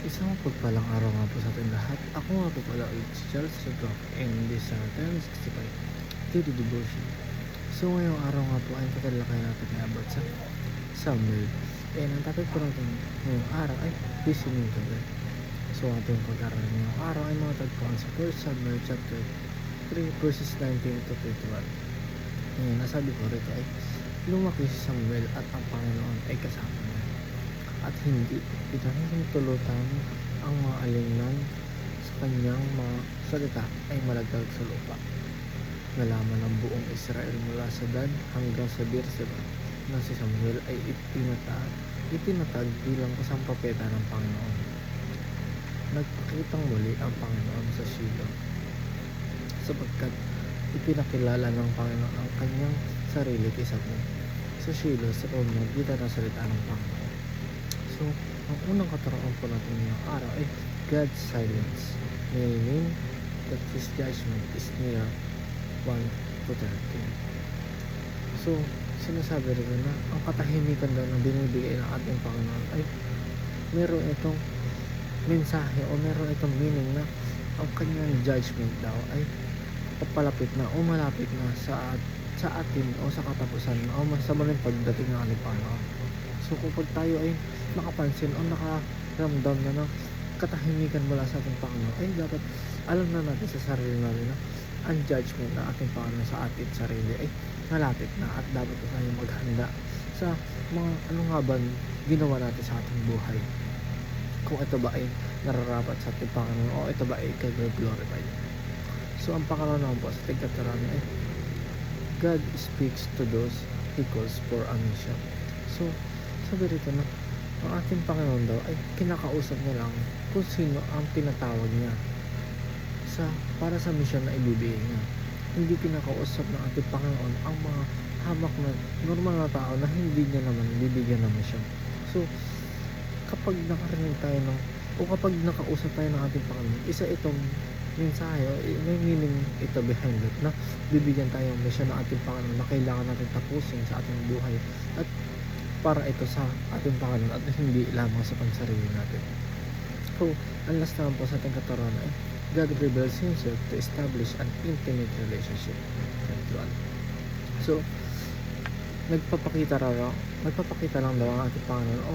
Isang pagpalang araw nga po sa ating lahat. Ako nga po pala ulit si Charles Soto and this 1065 Daily Devotion. So ngayong araw nga po ay tatalakay natin na about sa Samuel. And ang topic po natin ngayong araw ay listening to God. So ating pag-aaral ngayong araw ay matatagpuan sa 1 Samuel chapter 3 verses 19 to 21. Ngayon, nasabi ko rito ay lumaki si Samuel at ang Panginoon ay kasama niya. At hindi ito tulutan ang mga alingnan sa kanyang mga salita ay malagdag sa lupa. Nalaman ng buong Israel mula sa Dan hanggang sa Beersheba na si Samuel ay itinatag bilang isang propeta ng Panginoon. Nagpakitang muli ang Panginoon sa Shiloh sapagkat ipinakilala ng Panginoon ang kanyang sarili kay Samuel sa Shiloh sa pamamagitan ng salita ng Panginoon. So, ang unang katuroan po natin ngayong araw ay God's silence, meaning that His judgment is near 1 to 13. So, sinasabi rin na ang katahimikan daw na binibigay ng ating Panginoon ay meron itong mensahe o meron itong meaning na ang kanyang judgment daw ay papalapit na o malapit na sa atin o sa katapusan o sa muling pagdating ng ating Panginoon. So kapag tayo ay nakapansin o nakaramdam na ng katahimikan mula sa ating Panginoon, ay dapat alam na natin sa sarili natin na ang judgment na ating Panginoon sa ating sarili ay malapit na at dapat na tayo maghanda sa mga ano nga ba ginawa natin sa ating buhay. Kung ito ba ay nararapat sa ating Panginoon o ito ba ay kag-glorify. So ang pangalawa naman po sa ating katarami ay God speaks to those He calls for a mission. So sabi rito na ang ating Panginoon daw ay kinakausap niya lang kung sino ang tinatawag niya para sa mission na ibibigay niya. Hindi kinakausap ng ating Panginoon ang mga hamak na normal na tao na hindi niya naman bibigyan ng mission. So kapag nakarinig tayo o kapag nakausap tayo ng ating Panginoon, isa itong mensahe o may meaning ito behind it na bibigyan tayo ng mission ng ating Panginoon na kailangan natin tapusin sa ating buhay at para ito sa ating Panginoon at hindi lamang sa pansarili natin. So, ang last naman po sa ating katuruan ay God reveals Himself to establish an intimate relationship. So, nagpapakita lang daw ang ating Panginoon o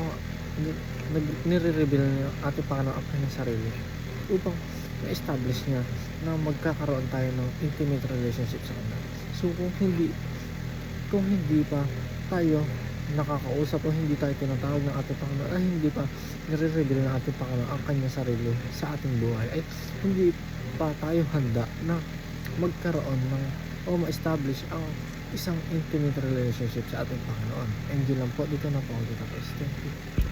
nire-reveal niya ating Panginoon ang kanyang sarili upang ma-establish niya na magkakaroon tayo ng intimate relationship sa Kanya. So, kung hindi pa tayo nakakausap o hindi tayo tinatawag ng ating Panginoon ay hindi pa nire-reveal ng ating Panginoon ang kanyang sarili sa ating buhay ay hindi pa tayo handa na magkaroon ng o ma-establish ang isang intimate relationship sa ating Panginoon. And yun lang po, dito na po ako tapos. Thank you.